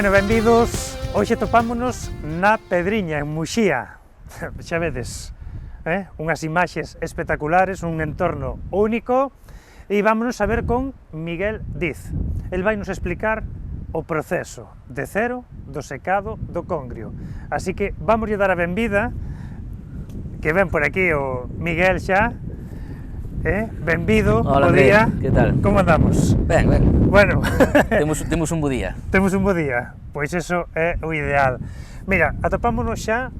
Bueno, benvidos. Hoxe topámonos na Pedriña, en Muxía. Xa vedes, unhas imaxes espectaculares, un entorno único. E vámonos a ver con Miguel Diz. El vai nos explicar o proceso de cero do secado do congrio. Así que vamos a dar a benvida, que ven por aquí o Miguel xa. Benvido, Hola, bo día. que tal? Como andamos? Ben, ben. Bueno, Temos un bo día. temos un bo día, pois eso é o ideal. Mira, atopámonos xa,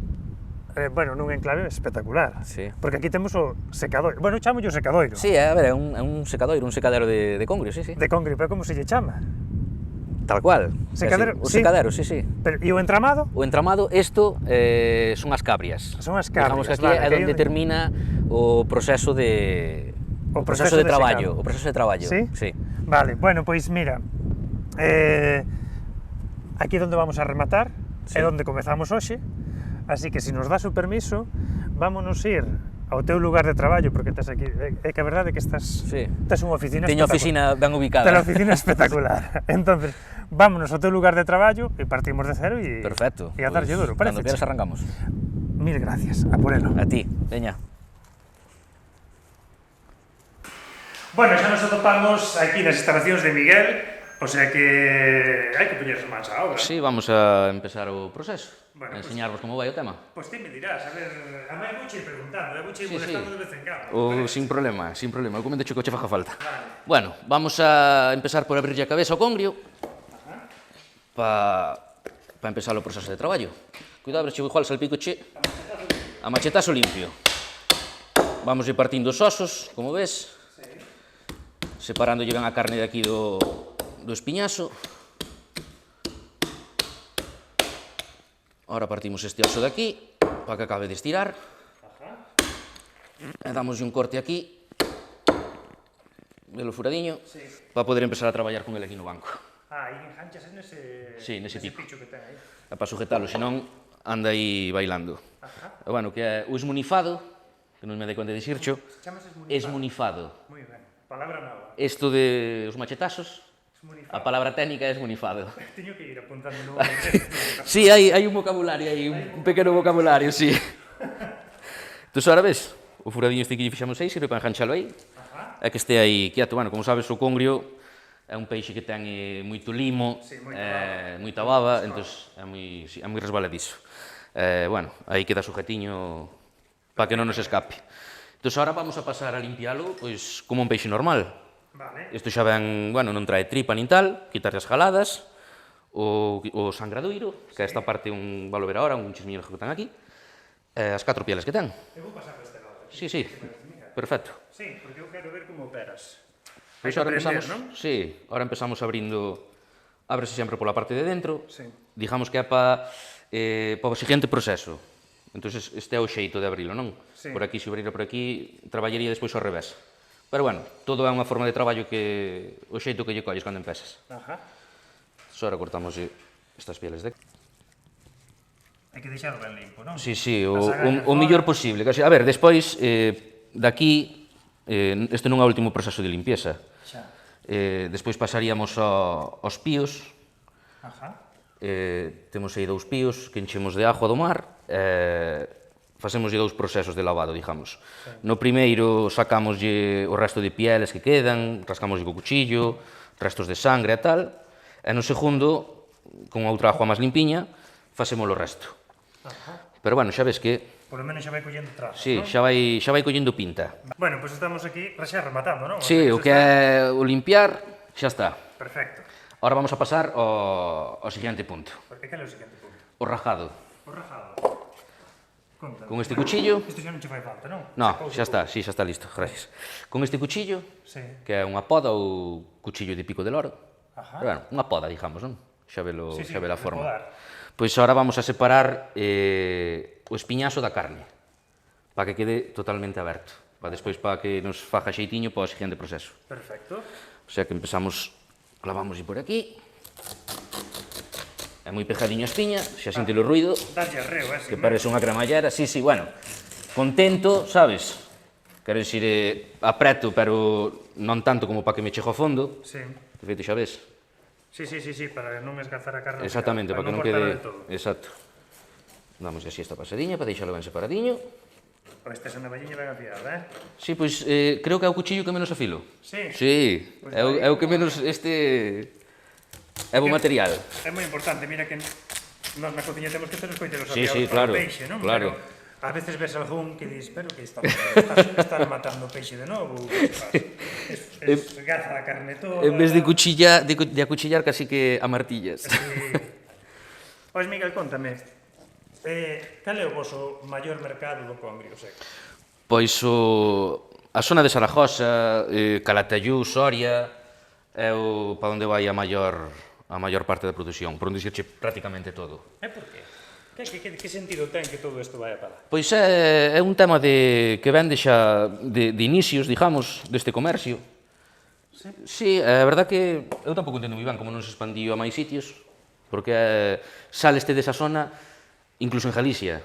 nun enclave espectacular, Sí. porque aquí temos o secadoiro, bueno, chamo o secadoiro, Sí, a ver, é un secadoiro, un secadero de congrio, sí, sí. de congrio, pero como se lle chama? Tal cual. Secadero, O sí. secadero, sí, sí. Pero, e o entramado? O entramado, isto son as cabrias. Son as cabrias, Digamos que aquí vale, é que onde termina o proceso de... O proceso de traballo. secado. O proceso de traballo. Sí? Sí. Vale, bueno, pois mira, aquí é onde vamos a rematar, é Sí. onde comezamos hoxe, así que se nos das o permiso, vámonos ir ao teu lugar de traballo, porque tes aquí, é que a verdade é que estás, Sí. tes unha oficina Teño a espectacular. oficina ben ubicada. Tes a oficina espectacular. Entonces, vámonos ao teu lugar de traballo e partimos de cero e Perfecto. e a darlle duro, Cando parece. queras arrancamos. Mil gracias, a por elo. A ti, veña. Bueno, xa nos atopamos aquí nas instalacións de Miguel, o sea que hai que poñerse máis a obra. Sí, vamos a empezar o proceso. Bueno, A enseñarvos como vai o tema. Pois ti me dirás, a ver, a máis vouche ir preguntando, vouche ir Sí, sí. molestando de vez en cando. Sin problema, sin problema. Eu comento que che faga falta. Vale. Bueno, vamos a empezar por abrirlle a cabeza ao congrio para empezar o proceso de traballo. Cuidado, abreche igual salpicoche a machetazo limpio. Vamos ir partindo os osos, como ves, separándolle ben a carne de aquí do espiñazo. Ahora partimos este oso de aquí, para que acabe de estirar. E damoslle un corte aquí, velo furadiño, para poder empezar a traballar con ele aquí no banco. Ah, aí enganchas nese... Sí, nese pico. picho que ten aí. É para sujetalo, senón anda aí bailando. Ajá. E bueno, que é o esmunifado, que non me dei conta de dixircho, Chamas esmunifado. Moi ben, palabra nova. Isto de os machetazos, Esmunifado. a palabra técnica é esmunifado. Teño que ir apuntando no Sí, hai un vocabulario aí, un pequeno vocabulario, sí. Entón, ahora ves, o furadiño este que lle fixamos aí, sirve para enganchalo aí, Ajá. é que este aí quieto. Bueno, como sabes, o congrio é un peixe que ten moito limo, Sí, moita moita baba, entón é moi resbaladizo. Bueno, aí queda sujetiño para que non nos escape. Entón, ahora vamos a pasar a limpialo pois como un peixe normal. Vale. Isto xa ben, bueno, non trae tripa nin tal, quitarlle as jaladas, o sangradoiro, que é esta parte valo ver ahora, un chismiño que ten aquí, as 4 pieles que ten. Eu vou pasar por este lado. Sí, sí, perfecto. Sí, porque eu quero ver como operas. Pois Hai que ahora aprender, empezamos, non? sí, ahora empezamos abrindo, ábrese sempre pola parte de dentro, Sí. digamos que é para o seguinte proceso. Entonces este é o xeito de abrilo, non? Sí. Por aquí, se abrira por aquí, traballaría despois ao revés. Pero bueno, todo é unha forma de traballo que o xeito que lle colles cando empezas. Ajá. Só ahora cortamos estas pieles de... Hai que deixalo ben limpo, non? Sí, sí, As agallas o mellor posible. Casi. A ver, despois, daqui, este non é o último proceso de limpieza. Xa. Despois pasaríamos aos píos. Ajá. Temos aí 2 píos que enchemos de agua do mar. Facemos 2 procesos de lavado, digamos. No primeiro sacámoslle o resto de pieles que quedan, rascámoslle co cuchillo, restos de sangre e tal. E no segundo, con outra agua máis limpiña, facemos o resto. Ajá. Pero bueno, xa ves que Por lo menos xa vai collendo trazos, sí, non? xa vai collendo pinta. Bueno, pois estamos aquí xa rematando, non? Sí, o que é o limpiar, xa está. Perfecto. Ahora vamos a pasar ao seguinte punto, Porque cal é o seguinte punto? o rajado. O rajado. Conta. Con este cuchillo... Isto xa non che fai falta, non? No, xa está, sí, xa está listo, gracias. Con este cuchillo, Sí. que é unha poda ou cuchillo de pico de loro, Ajá. pero bueno, unha poda, digamos, non? Xa velo, Sí, sí, xa ve a de forma. podar. Pois ahora vamos a separar o espiñazo da carne, para que quede totalmente aberto, para despois para que nos faja xeitiño para o seguinte proceso. Perfecto. O sea que empezamos, clavamos por aquí, é moi pejadiño a espiña, xa sinte o ruido, Dalle arreo, que parece unha cremallera, sí, sí, bueno, contento, sabes? Quero dicir, apreto, pero non tanto como para que me chego ao fondo, Sí. de feito xa ves, Sí, para non esgazar a carne. Exactamente, para que non cortala quede... del todo. Exacto. Damos así esta pasadiña para deixalo ben separadiño. Esta é unha navallina ben afiada, Sí, pois creo que é o cuchillo que menos afilo. Sí? Sí, Pois é o que menos é bo material. É moi importante, mira que nós na cociña temos que ter os coitelos Sí, afiados para claro, o peixe, non? claro. Pero a veces ves algún que dis, pero que está matando o peixe de novo, esgaza a carne toda. En vez de acuchillar, casi que a martillas. Pois Miguel, contame, cal é o voso maior mercado do congrio seco? Pois a zona de Zaragoza, Calatayud, Soria, é o para onde vai a maior parte da produción, por onde dicirche prácticamente todo. E por qué? Que sentido ten que todo isto vai a parar? Pois é un tema que vende xa de inicios, digamos, deste comercio. Sí, é verdad que eu tampouco entendo moi ben como non se expandiu a máis sitios, porque saleste desa zona, incluso en Galicia.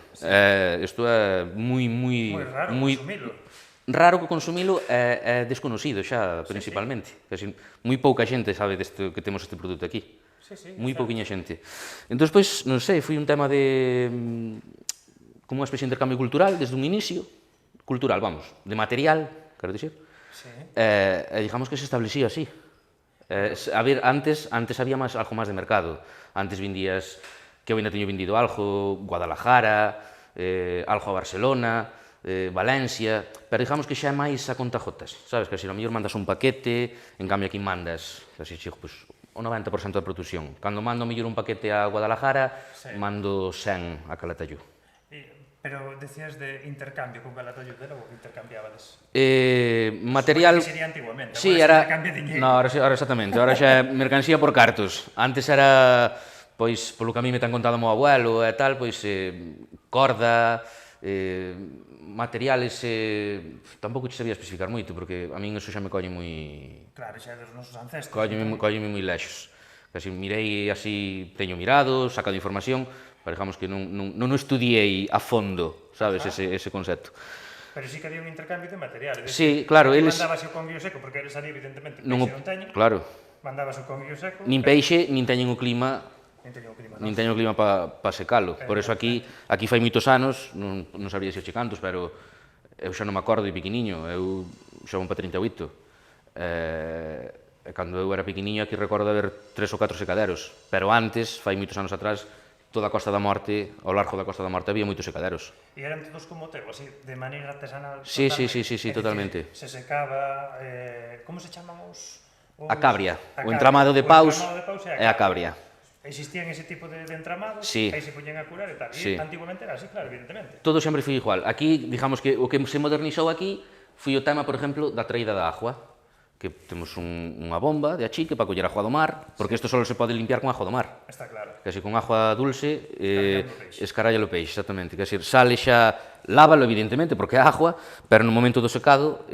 Isto é moi raro consumilo. Raro que consumilo é desconocido xa, principalmente. Moi pouca xente sabe que temos este produto aquí. Moi pouquiña xente. Entón, pois, non sei, foi un tema de... como unha especie de intercambio cultural, desde un inicio, cultural, vamos, de material, quero dicir, e digamos que se establecía así. A ver, antes había algo máis de mercado. Antes vendías, que eu ainda teño vendido algo, Guadalajara, algo a Barcelona, Valencia, pero digamos que xa é máis a contagotas, sabes? Que se a mellor mandas un paquete, en cambio aquí mandas, así, pues, o 90% da produción. Cando mando mellor un paquete a Guadalajara, mando 100 a Calatayud. Pero decías de intercambio con Calatayud, era o que intercambiabades? Material... Supongo que sería antiguamente, sí, agora era... se intercambia diñeiro. No, ahora exactamente, ahora xa é mercancía por cartos. Antes era, pois, polo que a mí me ten contado o meu abuelo e tal, pois, corda, materiales, tampouco te sabía especificar moito, porque a min eso xa me colle moi... Claro, xa é dos nosos ancestros. Colleme moi lexos. Casi mirei así, teño mirado, sacado información, pero digamos que non o estudiei a fondo, sabes, ese concepto. Pero sí que había un intercambio de materiales. Sí, claro, eles... Mandabas o congrio seco, porque eles ali, evidentemente, peixe non teñen. Claro. Mandabas o congrio seco. Nin peixe, nin teñen o clima... Nin teñen o clima para secalo. Por eso aquí fai moitos anos, non sabría se cantos, pero eu xa non me acordo de pequeniño, eu xa vou para 38. E cando eu era pequeniño aquí recordo haber 3 ou 4 secaderos, pero antes, fai moitos anos atrás, toda a Costa da Morte, ao largo da Costa da Morte había moitos secaderos. E eran todos como teu, así, de maneira artesanal? Sí, totalmente. Se secaba, como se chaman os... A cabria, o entramado de paus é a cabria. Existían ese tipo de entramados, sí. Aí se poñen a curar e tal. Sí. E antiguamente era así, claro, evidentemente. Todo sempre foi igual. Aquí, digamos que o que se modernizou aquí foi o tema, por exemplo, da traída da agua, que temos unha bomba de achique para coller agua do mar, porque isto só se pode limpiar con agua do mar. Está claro. Que así con agua dulce escaralla o peixe, exactamente. Que así sale xa, lávalo evidentemente, porque é agua, pero no momento do secado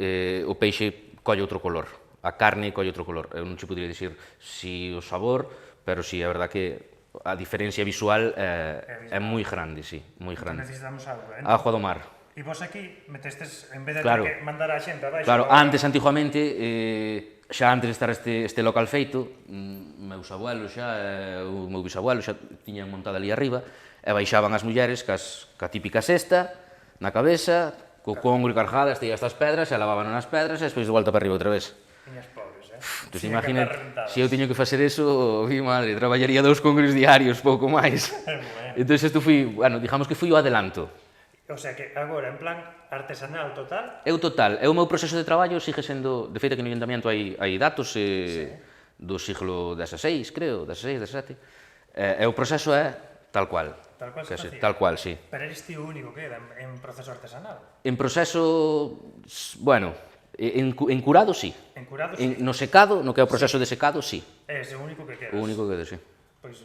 o peixe colle outro color. A carne colle outro color. Eu non che podría dicir si o sabor, pero si é verdad que a diferencia visual é moi grande, sí, moi grande. Necesitamos agua, Agua do mar. E vos aquí metestes, en vez de Claro. ter que mandar a xente abaixo... Claro, antes, antiguamente, xa antes de estar este local feito, meus abuelos xa, o meu bisabuelo xa tiñan montado ali arriba, e baixaban as mulleres ca típica cesta, na cabeza, co congro e cargadas, tías estas pedras, e lavaban nas pedras, e despois de volta para arriba outra vez. Tiñas pobres, Entón, imagínate, se eu teño que facer eso, mi madre, traballaría 2 congres diarios, pouco máis. Entón, isto foi, bueno, digamos que foi o adelanto. O sea que agora, en plan artesanal total... Eu total, o meu proceso de traballo sigue sendo, de feito que no Ayuntamiento hai datos do siglo XVI, creo, XVI, XVII, e o proceso é tal cual. Tal cual se facía? Tal cual, sí. Pero eres ti o único que era en proceso artesanal? En proceso, bueno, en curado, sí. En curado, sí. No secado, no que é o proceso de secado, sí. És o único que quedas? O único que quedo, sí. Pois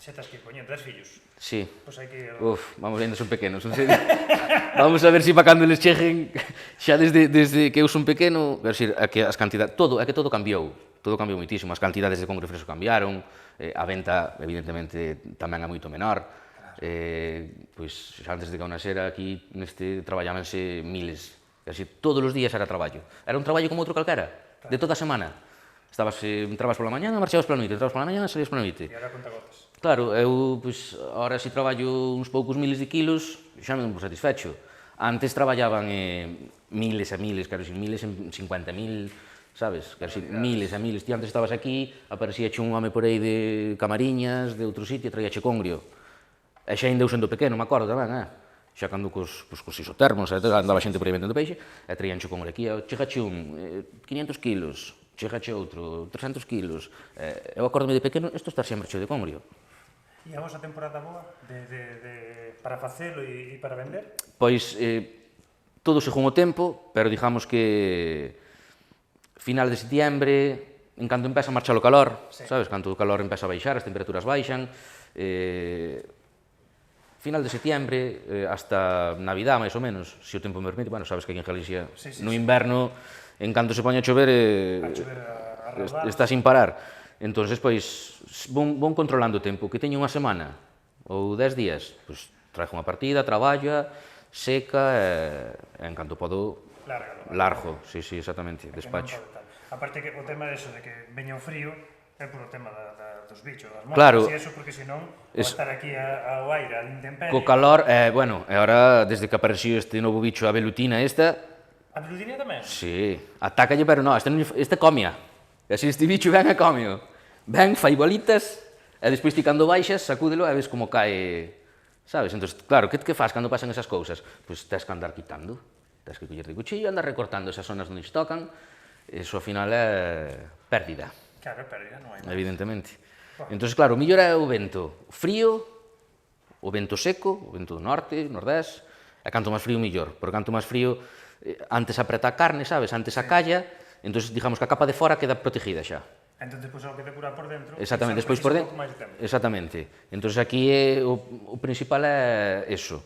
xa estás que poñer 3 fillos. Sí. Pois hai que... Vamos, ainda son pequenos, non sei. Vamos a ver se para cando les cheguen, xa desde que eu son pequeno, ver se que as cantidades, é que todo cambiou moitísimo, as cantidades de congre fresco cambiaron, a venta, evidentemente, tamén é moito menor, pois xa antes de que eu nasera aquí, traballábanse miles, así, todos os días era traballo. Era un traballo como outro calquera, de toda a semana. Entrabas pola mañá, marchabas pola noite, entrabas pola mañá, salías pola noite. E agora conta gotas. Claro, eu, pois, ahora si traballo uns poucos miles de kilos, xa me dou por satisfecho. Antes traballaban miles e miles, quero dicir, miles en 50.000, sabes? Quero dicir, miles e miles. Ti antes estabas aquí, aparecíache un home por aí de Camariñas, de outro sitio, traíache congrio. E xa ainda eu sendo pequeno, me acordo tamén, xa cando cos isotermos, andaba xente por aí vendendo peixe, e traíanche congrio aquí, chegache 500 kilos, chegache outro, 300 kilos. Eu acordome de pequeno, isto está sempre cheo de congrio. E a vosa temporada boa para facelo e para vender? Pois, todo según o tempo, pero digamos que final de setiembre, en canto empeza a marchar o calor, sabes, canto o calor empeza a baixar, as temperaturas baixan, final de setiembre hasta Navidad, máis ou menos, se o tempo me permite, bueno, sabes que aquí en Galicia, no inverno, en canto se poña a chover, está sin parar. Entonces, pois, vou controlando o tempo, que teño unha semana ou 10 días, pois, trajo unha partida, traballa, seca, e en canto podo, largo, sí, exactamente, despacho. Aparte que o tema de eso, de que veña o frío, é por o tema dos bichos, das Claro. moscas e eso, porque senón, ao estar aquí ao aire, a intemperie... Co calor, bueno, e agora, desde que apareció este novo bicho, a velutina esta... A velutina tamén? Sí, atácalle, pero no, este comia. E así este bicho ven e comio. Ven, fai bolitas, e despois ti cando baixas, sacúdelo e ves como cae, sabes? Entón, claro, que faz cando pasan esas cousas? Pois tes que andar quitando, tes que collerte o cuchillo, andar recortando esas zonas onde te tocan, eso ao final é pérdida. Claro, pérdida non hai. Evidentemente. Entón, claro, o millor é o vento frío, o vento seco, o vento do norte, nordés, e canto máis frío, millor, porque canto máis frío, antes apreta a carne, sabes? Antes a calla, entón, digamos que a capa de fora queda protegida xa. Entón, despois, ao que te cura por dentro... Exactamente, despois por dentro... Exactamente. Entón, aquí o principal é eso.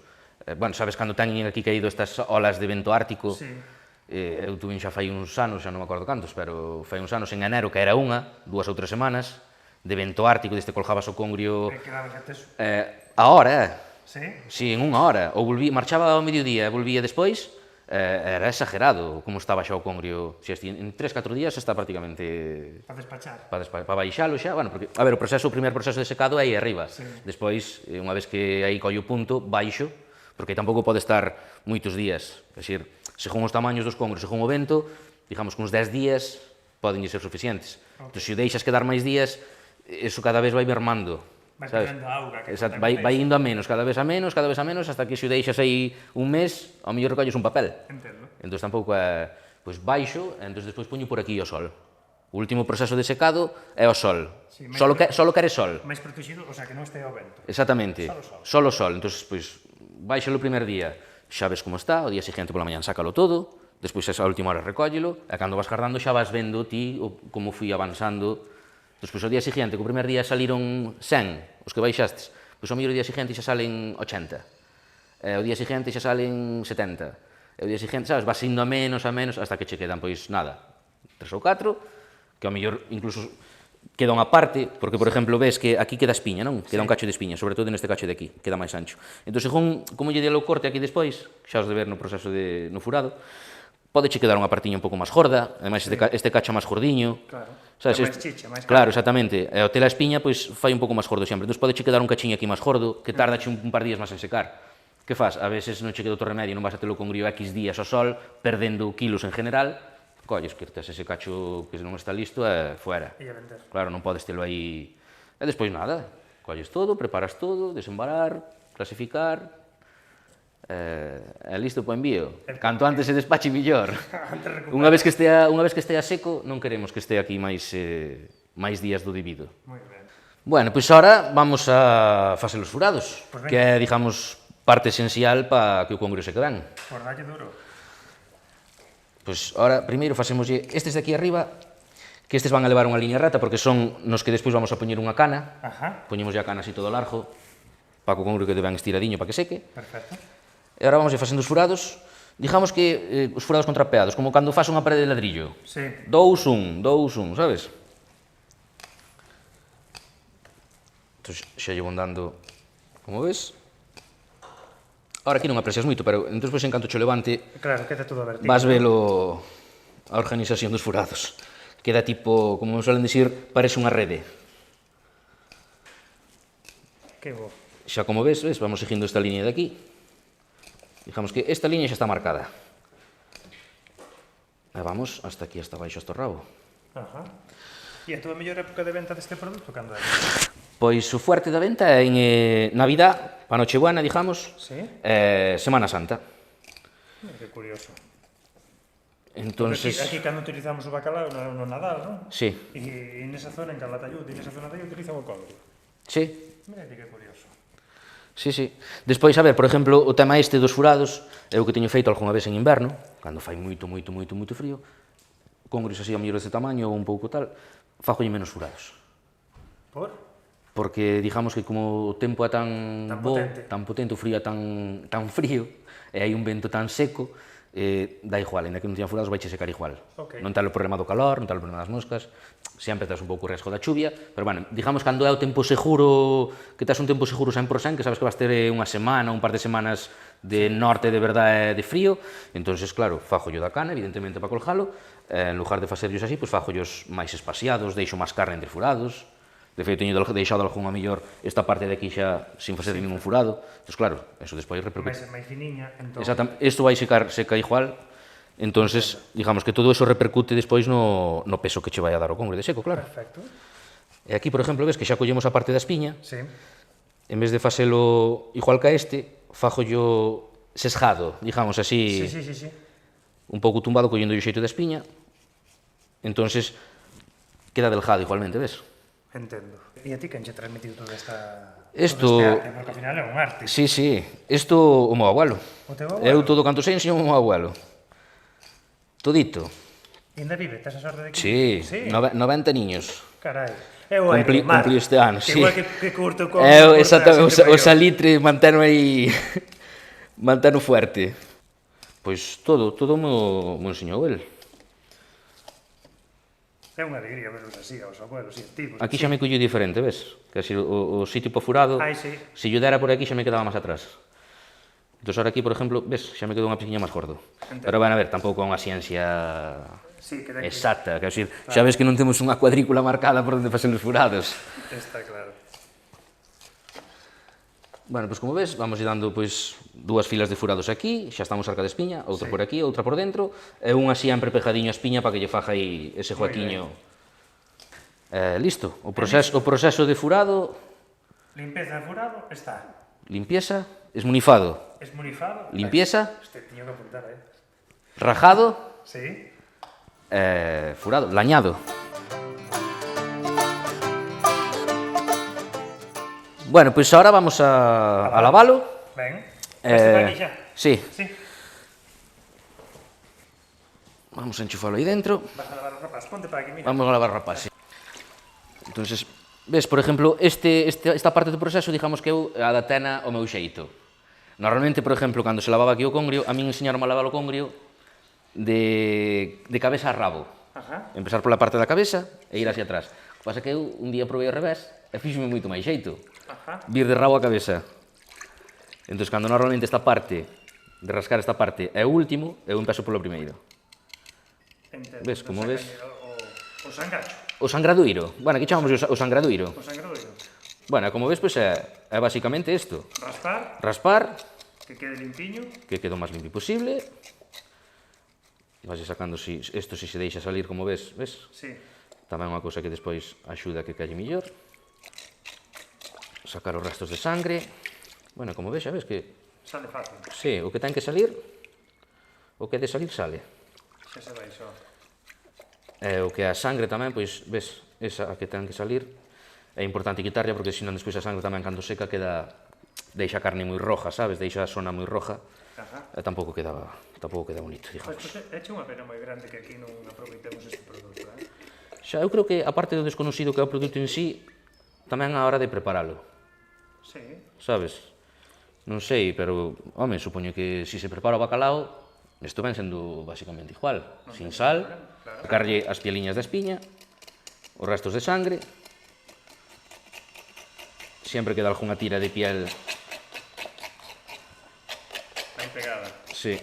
Bueno, sabes, cando teñen aquí caído estas olas de vento ártico, eu tuve xa fai uns anos, xa non me acordo cantos, pero fai uns anos en enero, que era 2 ou 3 semanas, de vento ártico, deste colgabas o congrio... A hora, Sí? Sí, en 1 hora. Ou marchaba ao mediodía e volvía despois, era exagerado como estaba xa o congrio. En 3-4 días está prácticamente... Para despachar. Para baixalo xa, bueno, porque, a ver, o primer proceso de secado é aí arriba. Despois, unha vez que aí coi o punto, baixo, porque tampouco pode estar moitos días. É dicir, según os tamaños dos congrios, según o vento, digamos que uns 10 días poden ser suficientes. Entón, se o deixas quedar máis días, eso cada vez vai mermando. Vai perdendo auga. Vai indo a menos, cada vez a menos, hasta que se o deixas aí un mes, ao mellor recolles un papel. Entendo. Entón tampouco é, pois baixo, entón despois poño por aquí o sol. O último proceso de secado é o sol. Solo quere sol. Máis protegido, o sea, que non este ao vento. Exactamente. Solo sol. Entón, pois, baixalo o primer día, xa ves como está, o día seguinte pola mañá sácalo todo, despois a última hora recóllelo, e cando vas cardando xa vas vendo ti como fui avanzando. Despois, o día seguinte, que o primer día saliron 100, os que baixastes, pois o mellor o día seguinte xa salen 80, o día seguinte xa salen 70, o día seguinte, sabes, vas indo a menos, hasta que che quedan, pois, nada, 3 ou 4, que ao mellor incluso queda unha parte, porque, por exemplo, ves que aquí queda espiña, non? Queda un cacho de espiña, sobre todo neste cacho de aquí, queda máis ancho. Entón, según como lle dei o corte aquí despois, xa os de ver no proceso no furado, pode che quedar unha partiña un pouco máis gorda, ademais este cacho máis gordiño. Claro, sabes, máis chicha, máis carne. Claro, exactamente. E o tela espiña, pois, fai un pouco máis gordo sempre. Entón, pode che quedar un cachiño aquí máis gordo, que tardache un par de días máis en secar. Que faz? A veces non che queda outro remedio, non vas a telo con grío X días ao sol, perdendo kilos en general, colles, quitas ese cacho que non está listo e fuera. E a vender. Claro, non podes telo aí... E despois nada, colles todo, preparas todo, desembarar, clasificar... listo para o envío. Canto antes se despache, millor. Unha vez que estea seco, non queremos que estea aquí máis días do debido. Moi ben. Bueno, pois agora vamos a facer os furados, que é, digamos, parte esencial para que o congrio se queden. Por dalle duro. Pois agora, primeiro, facemoslle estes de aquí arriba, que estes van a levar unha liña reta, porque son nos que despois vamos a poñer unha cana. Poñemoslle a cana así todo largo, para que o congrio quede ben estiradiño, para que seque. Perfecto. E agora vamos a ir facendo os furados, digamos que os furados contrapeados, como cando faz unha parede de ladrillo. Sí. 2-1, 2-1, sabes? Entón, xa llevo andando, como ves. Ahora aquí non aprecias moito, pero entón, en canto cho levante, Claro, queda todo a vertigo. vas velo a organización dos furados. Queda tipo, como me suelen dicir, parece unha rede. Que bo. Xa como ves, vamos seguindo esta línea de aquí. Digamos que esta línea xa está marcada. E vamos hasta aquí, hasta baixo, hasta o rabo. Ajá. E a túa mellor época de venta deste produto, cando é? Pois o fuerte da venta é en Navidad, pa Nochebuena, digamos, Sí? Semana Santa. Que curioso. Entonces, Aquí cando utilizamos o bacalao no Nadal, non? sí, E nesa zona, en Calatayud, e nesa zona de aí utilizan o congrio. sí, Mira que curioso. sí, sí. Despois, a ver, por exemplo, o tema este dos furados, é o que teño feito algunha vez en inverno, cando fai moito frío, congrios así a mellor deste tamaño ou un pouco tal, fajolle menos furados. Por? Porque, digamos que como o tempo é tan Tan potente, o frío é tan frío, e hai un vento tan seco, dá igual, ainda que non tiña furados, vai che secar igual. Okay. Non tal o problema do calor, non tal o problema das moscas, sempre tes un pouco o riesgo da chuvia, pero, bueno, digamos, cando é o tempo seguro, que tes un tempo seguro 100%, que sabes que vas ter unha semana, un par de semanas de norte de verdade de frío, entonces, claro, fajollo da cana, evidentemente, para colgalo, en lugar de facerllos así, pois fajollos máis espaciados, deixo máis carne entre furados. De feito, teño deixado algunha mellor esta parte de aquí xa sin facer ningún furado. Entón, claro, eso despois repercute. máis finiña, entón... Isto vai seca igual, entonces, digamos que todo eso repercute despois no peso que che vai a dar o congre de seco, claro. Perfecto. E aquí, por exemplo, ves que xa collemos a parte da espiña, Sí. en vez de facelo igual que a este, fajollo sesgado, digamos así, Sí. un pouco tumbado, collendo o xeito da espiña, entonces queda delgado igualmente, ves? Entendo. E a ti quen che transmitiu toda esta... Esto- todo este arte? Porque ao final é un arte. Sí, isto o meu abuelo. O teu abuelo? Eu todo canto sei enseño o meu abuelo. Todito. E ainda vive? Tes a sorte de que... Sí, Sí. 90 niños. Carai. É o Cumpli este ano, sí. Igual que curto con... Exactamente, o salitre manteno aí, manteno fuerte. Pois todo me enseñou el. É unha alegría verlos así, aos abuelos e activos. Aquí xa me collo diferente, ves? Que así o sitio po furado, Ai, sí. se yo dera por aquí xa me quedaba máis atrás. Entón, ahora aquí, por exemplo, ves, xa me quedou unha pequeña máis gordo. Entendo. Pero, bueno, a ver, tampouco é unha ciencia Sí, que daqui... exacta, que decir, xa ves que non temos unha cuadrícula marcada por onde facer os furados. Está claro. Bueno, pois como ves, vamos dando pois dúas filas de furados aquí, xa estamos arca de espiña, outra Sí. por aquí, outra por dentro, e unha sempre pejadiño a espiña para que lle faja aí ese joaquiño. Listo, o proceso de furado, Limpeza de furado, está. limpieza, esmunifado, Esmunifado. limpieza, Este tiño que apuntar, rajado, Sí. furado, lañado. Bueno, pois ahora vamos a lavalo. Ben. Este para aquí xa. Sí, Sí. vamos a enchufalo aí dentro. Vas a lavar os rapaz. Ponte para aquí, mira. Vamos a lavar rapaz, sí. Entonces, ves, por exemplo, esta parte do proceso, digamos que eu adaptena ao meu xeito. Normalmente, por exemplo, cando se lavaba aquí o congrio, a min enseñaron a lavar o congrio de cabeza a rabo. Ajá. Empezar pola parte da cabeza e ir hacia atrás. O que pasa que eu un día provei ao revés e fíxome moito máis xeito. Ajá. Vir de rabo a cabeza. Entón, cando normalmente esta parte, de rascar esta parte, é o último, eu empezo polo primeiro. Entendo. Ves, como ves? O sangacho. O sangraduiro. Bueno, aquí chamamos o sangraduiro. O sangradoiro. Bueno, como ves, pois é basicamente isto. Raspar, Raspar, que quede limpiño. que quede o máis limpio posible. E vas sacando isto se deixa salir, como ves, ves? Sí. Tamén unha cousa que despois axuda a que calle mellor. Sacar os restos de sangre. Bueno, como ves, xa ves que... Sale fácil. Sí, o que ten que salir, o que de salir sale. Xa se vai só. E o que a sangre tamén, pois, ves, esa a que ten que salir, é importante quitarla, porque senón despois a sangre tamén, cando seca, deixa a carne moi roja, sabes? Deixa a zona moi roja, Ajá. e tampouco queda bonito, digamos. Pois é unha pena moi grande que aquí non aproveitemos este produto, Xa, eu creo que, aparte do desconocido que é o produto en sí, tamén a hora de preparalo, Sí. sabes? Non sei, pero, home, supoño que se se prepara o bacalao, isto ven sendo basicamente igual, sin sal, sacarlle as pieliñas da espiña, os restos de sangre, sempre queda algunha tira de piel, Ben pegada. sí.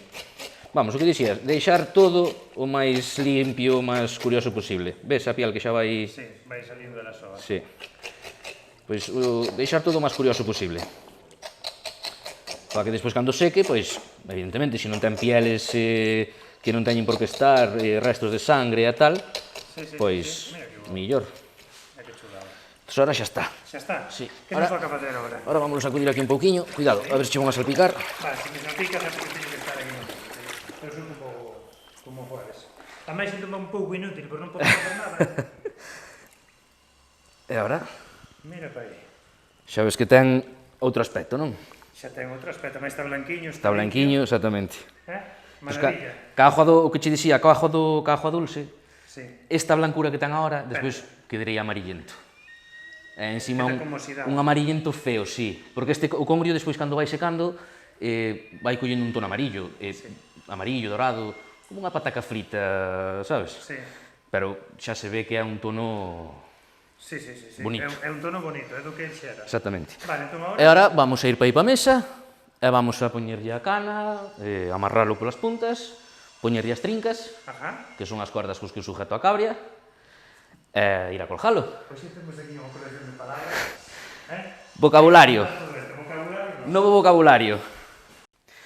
Vamos, o que dixías, deixar todo o máis limpio, o máis curioso posible. Ves a piel que xa vai... Sí, vai salindo da soa. Sí. Pois deixar todo o máis curioso posible. Para que despois cando seque, pois, evidentemente, se non ten pieles que non teñen por que estar, restos de sangre e tal, pois, millor. Que chulada. Entón, ahora xa está. Xa está? Sí. Que nos toca facer agora? Ahora vamos a sacudir aquí un pouquiño. Cuidado, a ver se van a salpicar. Vale, se me salpica, xa porque teño que estar aquí. Eu son un pouco como Juárez. A máis sinto un pouco inútil, por non poder facer nada. E agora? Mira para aí. Xa ves que ten outro aspecto, non? Xa ten outro aspecto, máis está blanquiño. Está blanquiño, exactamente. Pois Maravilla. o que che dicía, cajo dulce, Sí. esta blancura que ten agora, despois quedaría amarillento. Encima Queda como un amarillento feo, sí. Porque o congrio despois cando vai secando vai collendo un tono amarillo, amarillo, dorado, como unha pataca frita, sabes? Sí. Pero xa se ve que é un tono Sí. bonito. É un tono bonito, é do que xera. Exactamente. Vale, entón E agora... agora vamos a ir para aí para a mesa e vamos a poñerlle a cana, amarralo polas puntas, poñerlle as trincas, Ajá. que son as cordas cos que sujeto a cabria, e ir a colgalo. Pois xa temos aquí unha colección de palabras. Vocabulario. Vocabulario. Novo vocabulario.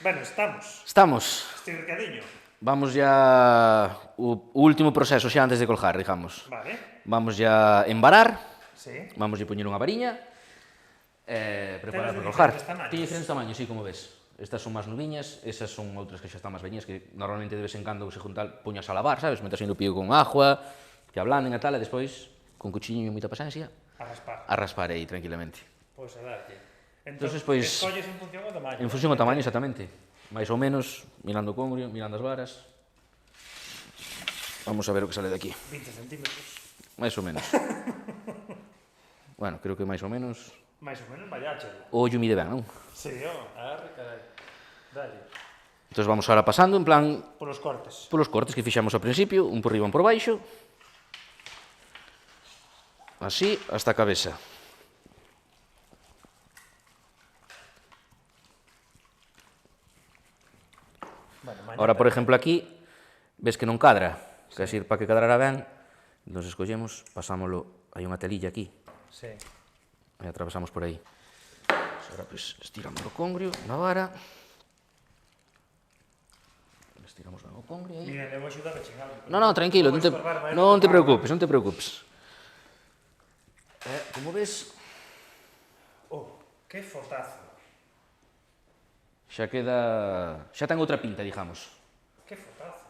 Bueno, estamos. Estamos. Estoy recadiño. Vamos ya o último proceso xa antes de colgar, digamos. Vale. Vamos ya embarar, Sí. vamos a poñer unha variña, preparar Tedes de para colgar. diferentes tamaños. Tiene diferentes tamaños, sí, como ves. Estas son máis nubiñas, esas son outras que xa están máis veñas, que normalmente de vez en cando se juntar, poñas a lavar, sabes? Metas no pío con agua, que ablanden e tal, e despois, con cuchillo e moita paciencia, A raspar. a raspar aí tranquilamente. Pois a darlle. Entonces, pois, escolles en función ao tamaño. En función do tamaño, exactamente. Mais ou menos, mirando o congrio, mirando as varas. Vamos a ver o que sale de aquí. 20 centímetros. Mais ou menos. Bueno, creo que máis ou menos. Mais ou menos vai áchelo. O ollo mide ben, non? Sí, arre, carai. Dalle. Entón vamos ahora pasando, en plan, Polos cortes. polos cortes que fixamos ao principio, un por riba, un por baixo. Así, hasta a cabeza. Bueno, Ahora, por exemplo, aquí, ves que non cadra. Que así, para que cadrara ben, entón escollemos, pasámoslo, hai unha telilla aquí, Sí. e atravesamos por aí. Agora, pois, estiramos o congrio na vara. Estiramos ben o congrio aí. Miguel, eu vou axudar a chingar. No, tranquilo, non te preocupes, non te preocupes. Como ves, Oh, que fotazo. xa ten outra pinta, digamos. Que fotazo,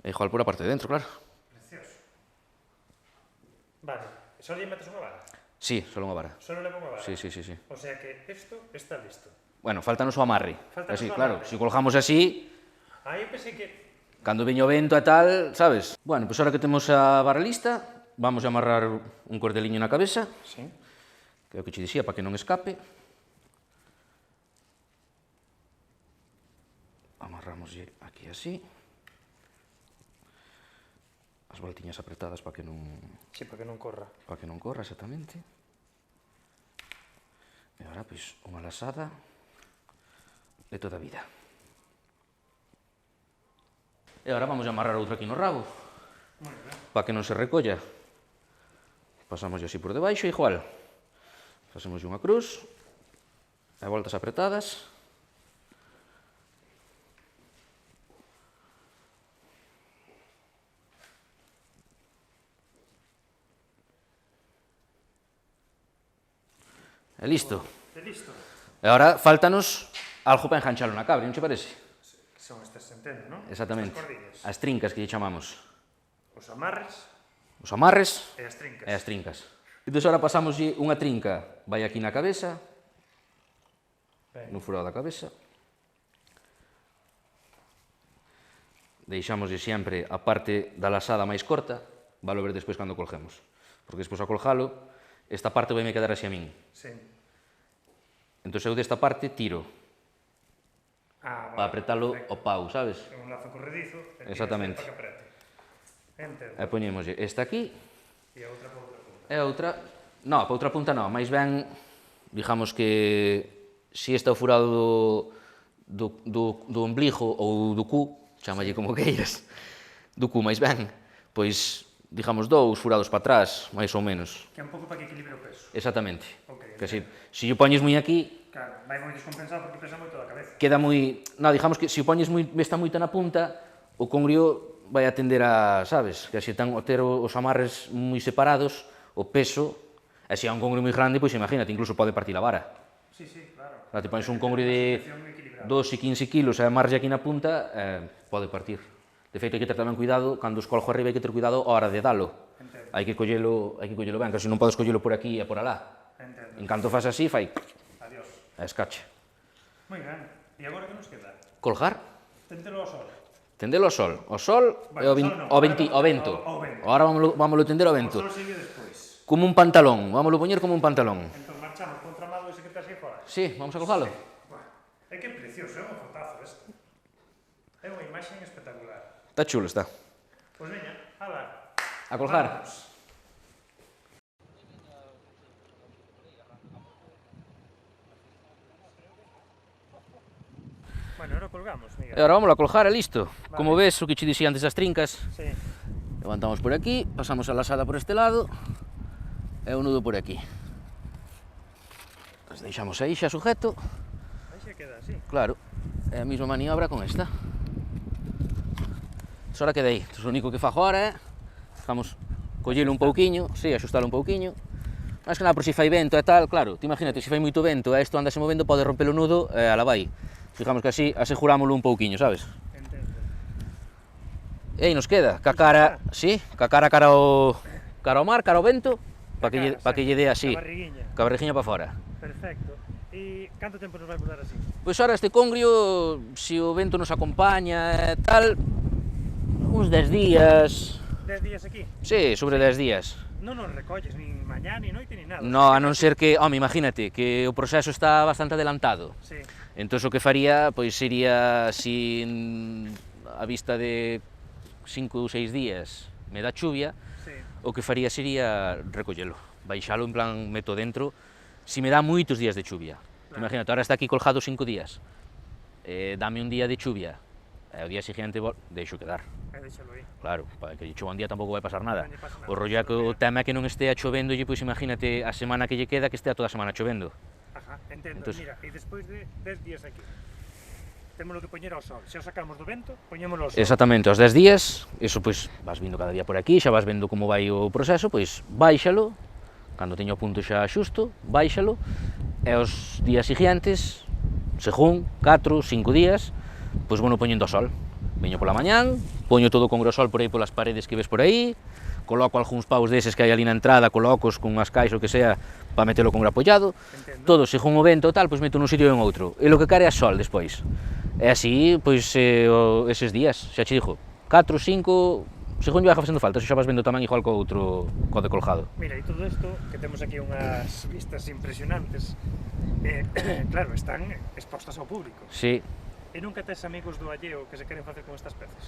E igual por a parte de dentro, claro. Precioso. Vale, só lle metes unha vara? Sí, só unha vara. Solo levo unha vara? Sí. O sea que isto está listo. Bueno, faltanos o amarre. Faltanos Así, o claro, amarre. se o colgamos así, Eu pensei que... cando veño o vento e tal, sabes? Bueno, pois ahora que temos a vara lista, vamos a amarrar un cordeliño na cabeza, Sí. que é o que che dixía, para que non escape. Amarramoslle aquí así. As voltiñas apretadas para que non non corra. corra exactamente. E agora, pois, unha lasada de toda a vida. E agora vamos a amarrar outro aquí no rabo, para que non se recolla. Pasamos así por debaixo, igual. Facemos unha cruz, e voltas apretadas. E listo. E listo. E agora faltanos algo para enganchalo na cabra, non che parece? Que son estas, entendo, non? Exactamente. As cordillas. As trincas que lle chamamos. Os amarres Os amarres e as trincas. e as trincas. Entón, agora pasamoslle unha trinca, vai aquí na cabeza, Ben. no furado da cabeza. Deixámoslle sempre a parte da lasada máis corta, valo ver despois cando colgemos. Porque despois a colgalo, esta parte vai me quedar así a min. Sí. Entón, eu desta parte tiro, Vale. para apretalo Perfecto. ao pau, sabes? É un lazo corredizo. E tiras Exactamente. para que aprete. Entendo. E poñémoslle esta aquí, E a outra para outra punta. e a outra... No, para outra punta non, máis ben, digamos que se este é o furado do ombligo ou do cu, chámalle como queiras, do cu máis ben, pois, digamos, 2 furados para atrás, máis ou menos. Que é un pouco para que equilibre o peso. Exactamente. Ok, Que se o poñes moi aquí, claro, vai moi descompensado porque pesa moito da cabeza. queda moi... No, digamos que se o poñes está moito na punta, o congrio vai a tender a, sabes, que se tan ter os amarres moi separados, o peso, e se é un congrio moi grande, pois imagínate, incluso pode partir a vara. Sí, claro. Te pones un congrio de 2 e 15 kilos e amarres aquí na punta, pode partir. De feito, hai que ter tamén cuidado, cando os colgo arriba hai que ter cuidado a hora de dalo. Hai que collelo ben, que se non podes collelo por aquí e por alá. En canto faz así, fai... Adiós. E escache. Moi ben. E agora que nos queda? Colgar? Tentelo ao sol. Tendelo ao sol. O sol e o vento. Agora vámoslo tender ao vento. O sol sigue despois. Como un pantalón, vámoslo poñer como un pantalón. Entón marchamos contra o lado ese que estás aí fora. Sí, vamos a colgalo. É que é precioso, é un fotazo este. É unha imaxe espectacular. Está chulo, está. Pois veña, ala. A colgar. Vamos. Bueno, ahora colgamos, Miguel. E agora vámoslo a colgar, e listo. Como ves, o que che dixía antes das trincas, Sí. levantamos por aquí, pasamos a lasada por este lado, e o nudo por aquí. As deixamos aí xa sujeto, Aí se queda así. claro, é a mesma maniobra con esta. Ahora queda aí, o único que fago agora é, vamos, collelo un pouquiño, sí, axustalo un pouquiño, máis que nada por si fai vento e tal, claro, te imagínate, se fai moito vento e isto andase movendo, pode romper o nudo e ala vai. Fijamos que así asegurámoslo un pouquiño, sabes? Entendo. E aí nos queda, ca cara, sí, ca cara ao mar, cara ao vento, para que lle dé así, A barriguiña. ca barriguinha para fora. Perfecto. E canto tempo nos vai durar así? Pois ahora este congrio, se o vento nos acompaña e tal, uns 10 días, 10 días aquí? sí, sobre 10 días. Non nos recolles nin mañá, nin noite, nin nada. No, a non ser que, home, imagínate, que o proceso está bastante adelantado. Sí. Entón, o que faría, pois, sería, si a vista de 5 ou 6 días me dá chuvia, Sí. o que faría sería recollelo, baixalo, en plan, meto dentro, si me dá moitos días de chuvia. Claro. Imagínate, ahora está aquí colgado 5 días, dame un día de chuvia, e o día siguiente deixo quedar. Déxalo aí. Claro, para que lle chova un día tampouco vai pasar nada. Non lle pasa nada, O rollo é que o tema é que non estea chovéndolle, pois imagínate a semana que lle queda que estea toda a semana chovendo. Ajá, entendo. Entonces- Mira, e despois de 10 días aquí, témolo que poñer ao sol. Se o sacamos do vento, poñémolo ao sol. Exactamente, aos 10 días, eso pois vas vindo cada día por aquí, xa vas vendo como vai o proceso, pois báixalo, cando teño o punto xa xusto, báixalo, e os días siguientes, según 4, 5 días, pois bueno poñendo ao sol. Veño pola mañán, poño todo con grosol por aí polas paredes que ves por aí, coloco algúns paus deses que hai ali na entrada, colocos con as caixas o que sea, para metelo con apoiado, Entendo. todo según o vento tal, pois meto nun sitio e en outro, e lo que quere é sol despois. E así, pois, eses días, xa che dixo, 4, 5, según lle vai facendo falta, xa vas vendo tamén igual co outro, co de colgado. Mira, e todo isto, que temos aquí unhas vistas impresionantes, claro, están expostas ao público. Sí. E nunca tes amigos do alleo que se queren facer con estas pezas?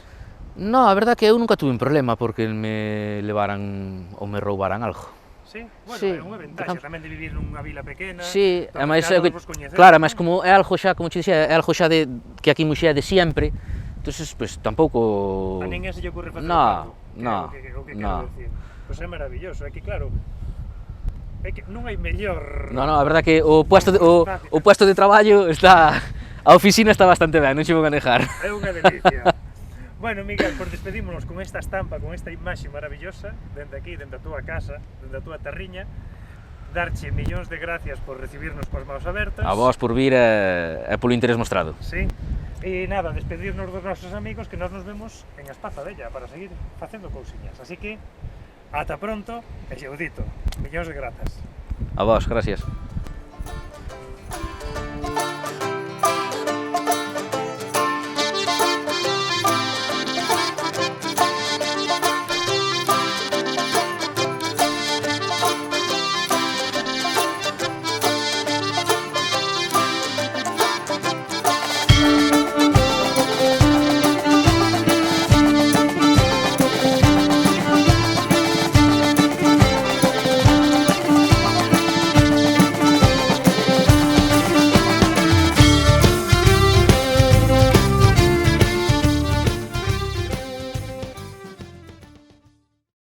No, a verdad que eu nunca tuve un problema porque me levaran ou me roubaran algo. Sí? Bueno, Sí. é unha ventaxa tamén de vivir nunha vila pequena. Sí, donde e máis xa é que, todos vos coñecedes, claro, non? máis como é algo xa, como che dicía, é algo xa de que aquí en Muxía é de sempre. Entonces, pues tampouco A ninguén se lle ocurre facer No, algo, no, que no. quero decir. Pois é maravilloso, é que claro, é que non hai mellor... No, a verdad que o puesto de traballo está, a oficina está bastante ben, non che vou a negar. É unha delicia. Bueno, Miguel, pues despedímonos con esta estampa, con esta imaxe maravillosa, dende aquí, dende a túa casa, dende a túa terriña, darche millóns de gracias por recibirnos coas maus abertas. A vos por vir e polo interés mostrado. Sí. E nada, despedirnos dos nosos amigos que nós nos vemos en Espaza Bella para seguir facendo cousiñas. Así que, ata pronto, e xeudito. Millóns de grazas. A vos, gracias.